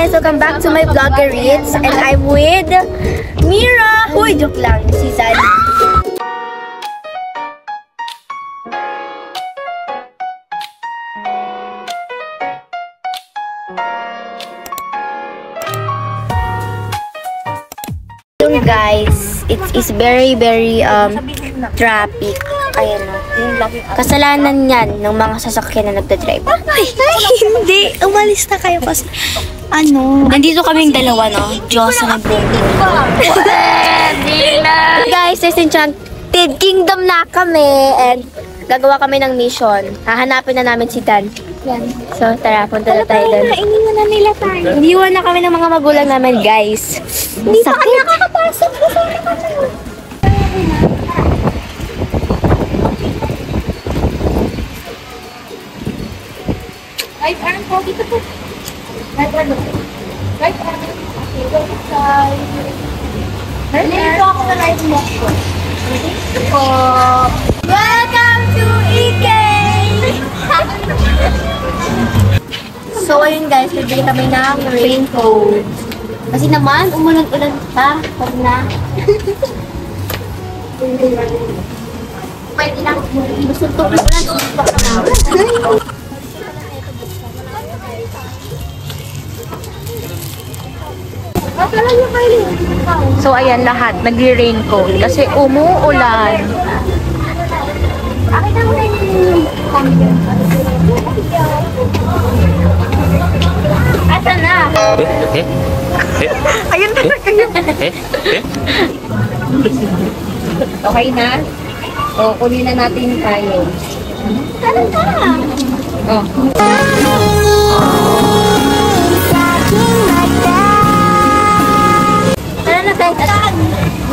guys! Welcome back to my vlogger Ritz. And I'm with Mira! Uy, joke lang. Si Zan. Guys, it is very traffic. Ayan o. Kasalanan yan ng mga sasakyan na nagdadrive. Ay, hindi. Umalis na kayo kasi ano. Nandito kaming dalawa, no? Diyos na nag-drive. Guys, Enchanted Kingdom na kami. And gagawa kami ng mission. Hahanapin na namin si Dan. Yan. So, tara, punta na tayo doon. Iniwan na nila tayo. Iniwan na kami ng mga magulang namin, guys. Hindi pa kami nakakapasok. Right arm po, dito po. Right arm. Right arm. Okay, go this side. Right arm. Dito ako na live mo. Dito po. Welcome to EK! So, ayun guys, bibili kami ng raincoat. Kasi naman, umulan-ulan pa. Pag na. Pwede lang. Inusuntok na ulan. Inusuntok na ulan. So, ayan lahat. Nag-raincoat. Kasi umuulan. Akin na muna yung asa na? Ayun na kayo. Okay na? O, kunin na natin tayo. Tara. Oh. Tara na tayo.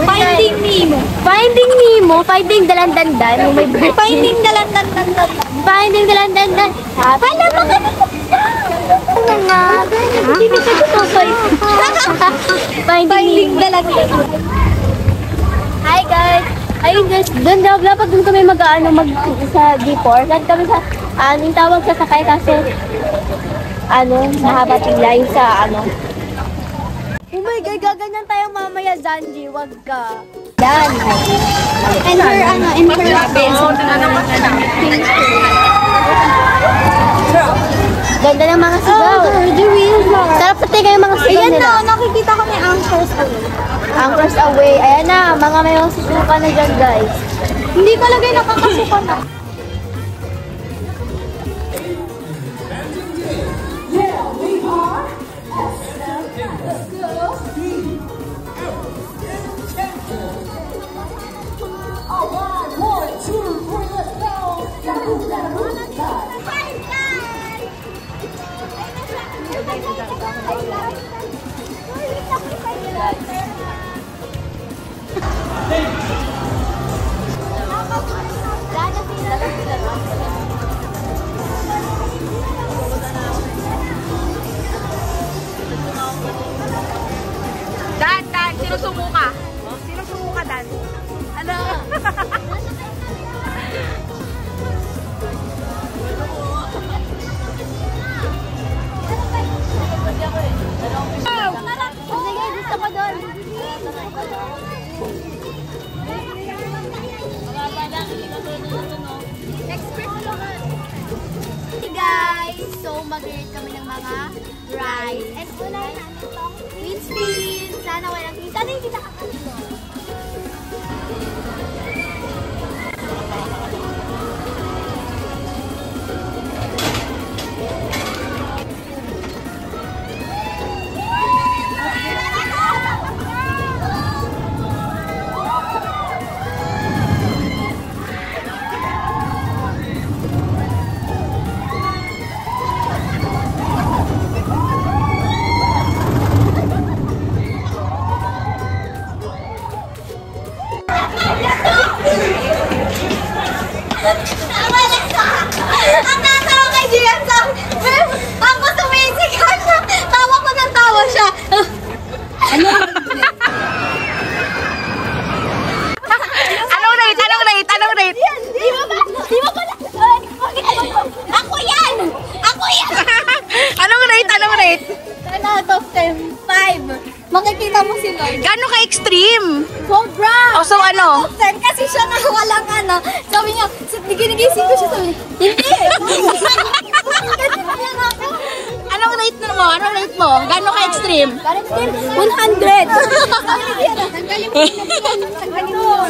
Finding Nemo. Finding Nemo? Finding Dalandandan? Finding Dalandandan. Finding Dalandandan. Wala pa kami. Ano nga? Hindi ka dito. Finding Dalandandan. Hi guys. Ayun guys. Dapat dun kami sa D4. Dapat kami sa, yung tawag sa sakay kasi, nahaba tila yung sa, Oh my God, gaganyan tayo mamaya, Zanji. Wag ka. Yan. And her ganda ng mga sigaw. Sarap pati kayo mga sigaw nila. Ayan na, nakikita ko na yung Anchors Away. Anchors Away. Ayan na, mga may susuka na dyan, guys. Hindi ko lagay nakakasuka na. Dan, sino sumuka? Sino sumuka, Dan? Ano? Sige, gusto ko doon. Hey guys! So, mag-read kami ng mga rides. And unahin namin itong twin spin. Sana walang twin. Sana hindi nakakasito. Makikita mo si Lord. Gano'n ka-extreme? Sobra! O, so ano? Kasi siya na walang ano. Sabi niya, ginising ko siya sabi niya, hindi! Ganun na lang ako. Anong rate mo? Anong rate mo? Gano'n ka-extreme? Parang 100! Tanggalin mo.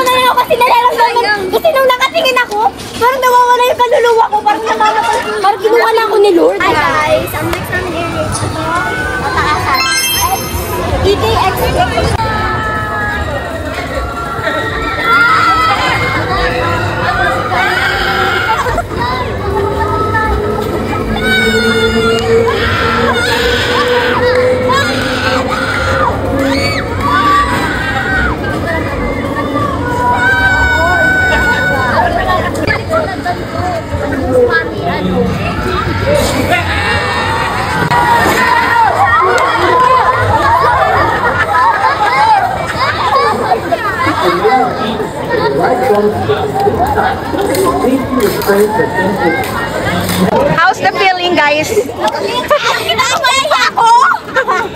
Ano na ako kasi nararamdaman. Kasi nung nakatingin ako, parang nawawala yung kaluluwa ko. Parang namamatay. Parang kinuha na ako ni Lord. Hi guys! Ang next namin area ito. Mataasan. ETX. How's the feeling, guys? Kinakaya ako!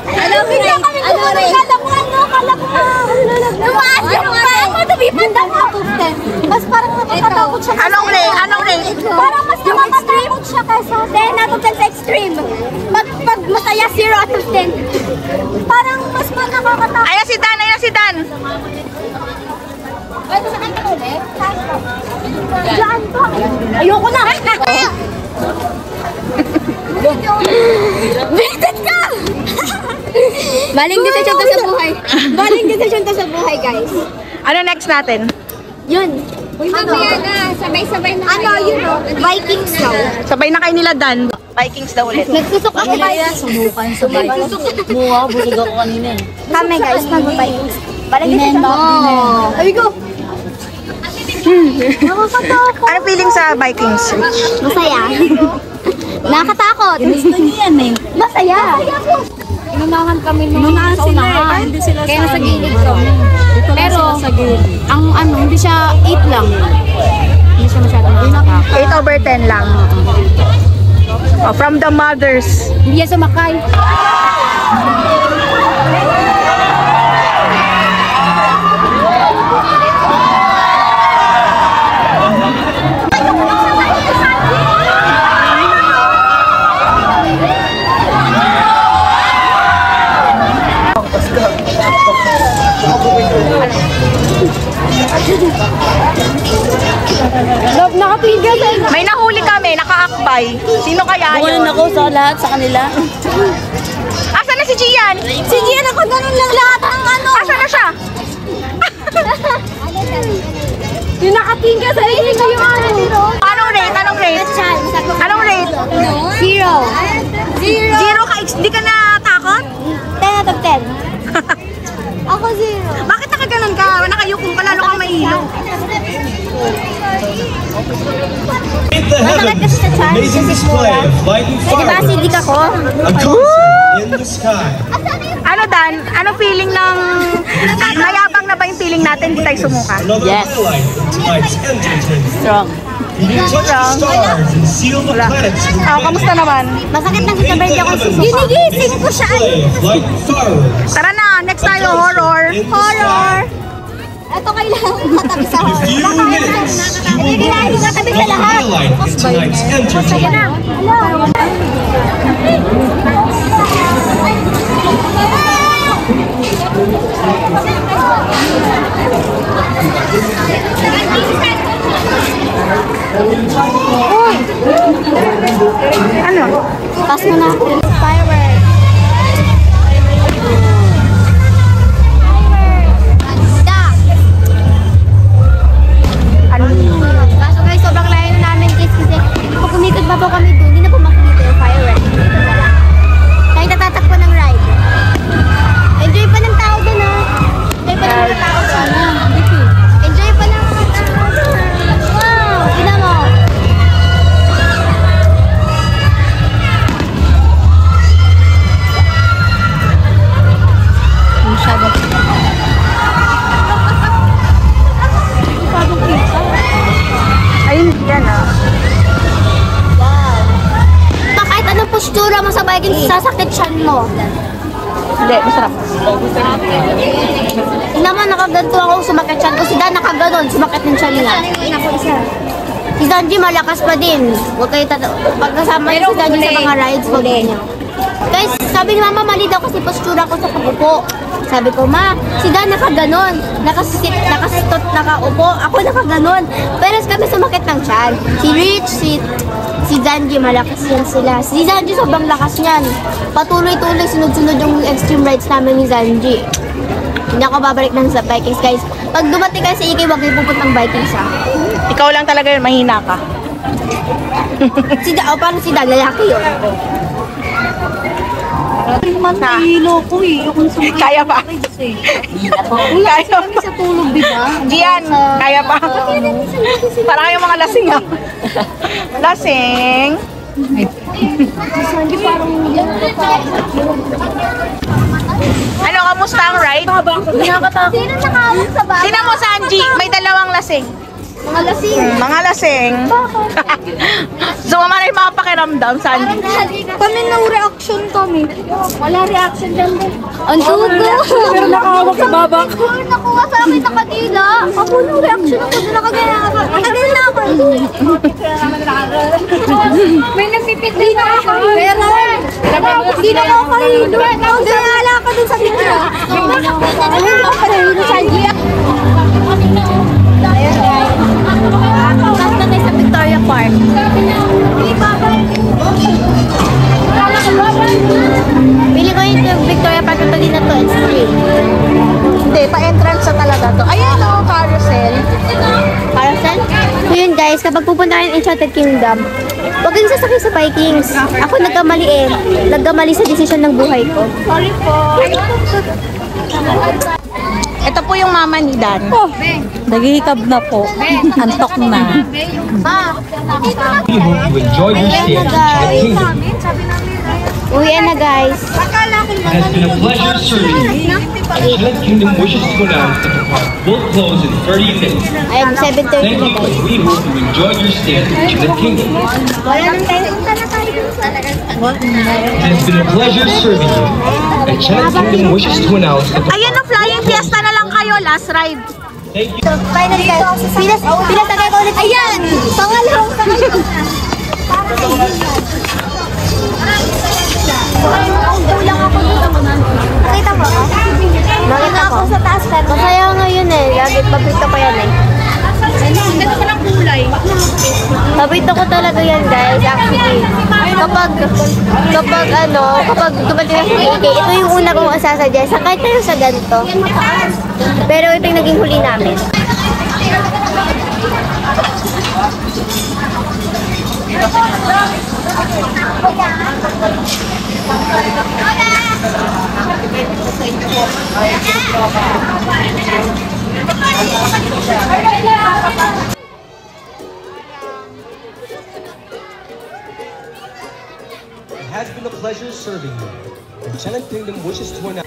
Ano rin? Kala ko lumaas yung paa mo. Tumipandang ako. Mas parang nakakatakot siya. Anong rate? Anong rate? Parang mas nakakatakot siya kaysa 10 out of 10 sa extreme. Pag masaya 0 out of 10. Parang mas nakakatakot. Ayan si Dan, ayan si Dan. Pwede sa kanya ulit? Diyan pa. Ayoko na. Bitit ka! Baling desisyon to sa buhay. Baling desisyon to sa buhay, guys. Ano next natin? Yun. Mamaya na, sabay-sabay na kayo. Yun o, Vikings daw. Sabay na kayo nila Dan. Vikings daw ulit. Nagsusok ako, guys. Sumukan sa Vikings. Mukha, busog ako kanina eh. Kami, guys, mag-Vikings. Baling desisyon to. Ay, go. Nakakatakot. Ano feeling sa Vikings? Masaya. Nakakatakot. Gusto niya yan eh. Masaya. Inunahan kami nung sa unahan. Hindi sila Kaya nasa gilid kami. Pero, sa gilid. Ang ano, hindi siya 8 lang. Hindi siya masyadong nakakatakot. 8/10 lang. Oh, from the mothers. Hindi yan sumakay. Love, nakapigas eh. May nahuli kami, nakaakbay. Sino kaya yun? Bukunan ako sa lahat sa kanila. Asan na si Gian? Si Gian ako ganun lang lahat ng ano. Asan na siya? Yung nakatingga sa inyo yung ano. Anong rate? Anong rate? Anong rate? 0. Zero ka? Hindi ka natakot? 10 out of 10. Ako 0. Bakit nakaganon ka? Nakayukong ka, lalo kang mahilo. Meet the heavens, amazing display of light and Diba fireworks. sidik ako? A concert in the sky. Ano Dan? Anong feeling ng... Mayabang na ba yung feeling natin? Hindi tayo sumuka. Another Yes. highlight of tonight's entertainment. Strong. Touch the stars and seal the planets with Oh, kamusta naman? Masakit lang sa birthday ako susuka. Ginigising ko siya. display of light and fireworks. Tara na, next tayo, horror. In the sky. Ito kailangan katabi sa In a few minutes, you will witness another highlight in tonight's entertainment. Ano? Pass mo na. Firework. Kaso guys, sobrang layo na namin guys kasi pag kumikot pa po kami doon, hindi na po makikita yung firework. Kahit natatakbo ng ride. Enjoy pa ng tao doon ha. Enjoy pa ng mga tao doon. Enjoy pa ng mga tao doon. Wow! Tignan mo. Ayun, yan ah. Wow. Kahit anong postura mo sa biking, sasakit siyan mo. Hindi, masarap. Naman nakaganto ako, sumakit siya. Kasi dahil nakaganon, sumakit ng siya niya. Si Zanji malakas pa din. Huwag kayo pagkasama niyo si Zanji sa mga rides, huwag niyo. Guys, sabi ni Mama, mali daw kasi postura ko sa pag-upo. Sabi ko, Ma, si Dan nakaganon. Nakasitot, nakaupo. Ako nakaganon. Pero kami sumakit ng tiyan. Si Rich, si Zanji, malakas yan sila. Si Zanji sobrang lakas niyan. Patuloy-tuloy, sunod-sunod yung extreme rides namin ni Zanji. Hindi ako babalik ng sa Vikings, guys. Pag dumating kayo sa Ikay, huwag kayo pupuntang Vikings, ha? Ikaw lang talaga yun, mahina ka. Parang si Dan, lalaki yun. Hilo ko eh. Kaya pa. Kaya pa. Sa tulog, di ba? Gian, kaya pa. Parang kayong mga lasing ah. Lasing. Ano, kamusta ang ride? Sino nakawag sa baba? Tingnan mo, Sanji, may dalawang lasing. Mga lasing. Mga lasing. Sumama na yung mga pakiramdam, Sanji. Kami no reaction kami. Wala reaction dyan din. Ang dugo. Pero nakahawak sa baba. Nakuha sa akin sa kadila. Ako no reaction ako. Nakagaya ako. Nakagaya na ako. May nagpipit din ako. Pero, hindi na ako kahilo. Nagala ka dun sa picture. Hindi na ako kahilo sa Gia. Tapos na tayo sa Victoria Park. Pili ko yung Victoria Park ito din na to. It's free. Hindi, pa-entrance sa talaga to. Ayan o, carousel. Carousel? So yun guys, kapag pupunta kayo ng Enchanted Kingdom, huwag kayong sasakay sa Vikings. Ako nagkamali eh. Nagkamali sa desisyon ng buhay ko. Sorry po. Ito po yung mama ni Dan. Naghihikab na po. Antok na. We hope you enjoyed your stay at Enchanted Kingdom. Uwi na guys. It has been a pleasure serving you. Enchanted Kingdom wishes to announce that the park will close in 30 minutes. I am 7:30 Thank na you, guys. and we hope you enjoyed your stay at Enchanted Kingdom. Wala nang tayo. It has been a pleasure serving you. Enchanted Kingdom wishes to announce that the Ayan o, flying fiesta na lang kayo, last ride. Thank you. So, finally guys, pinasagay ko ulit. Ayan! Pangalawang sakay ko. Kulang ako dito. Nakita mo ako? Nakita ko. Sa taas ka. Masaya ngayon eh. Lagi paborito ko yan eh. Ganda ko ng kulay. Paborito ko talaga yan guys. Actually, kapag dumating na sa AK, ito yung una kong asasuggest. Sakay tayo sa ganito. Pero ito yung naging huli namin. It has been a pleasure serving you. Enchanted Kingdom wishes to announce.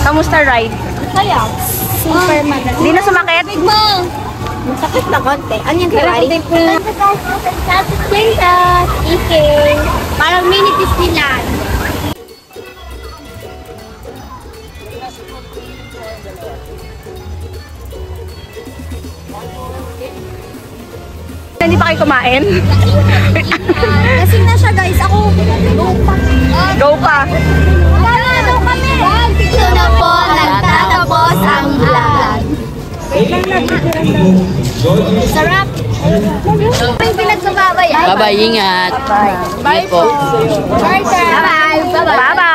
Kamusta ride? Kaya. Super madali. Hindi na sumakit? Masakit na konti. Ano yung Ferrari? Parang mini Disneyland. Hindi pa kayo kumain? Lasing na siya guys. Ako. Go pa. Wala daw kami. Dito na po nagtatapos ang vlog. Sarap. May pinagsababay. Bye-bye, ingat. Bye po. Bye. Bye. Bye-bye.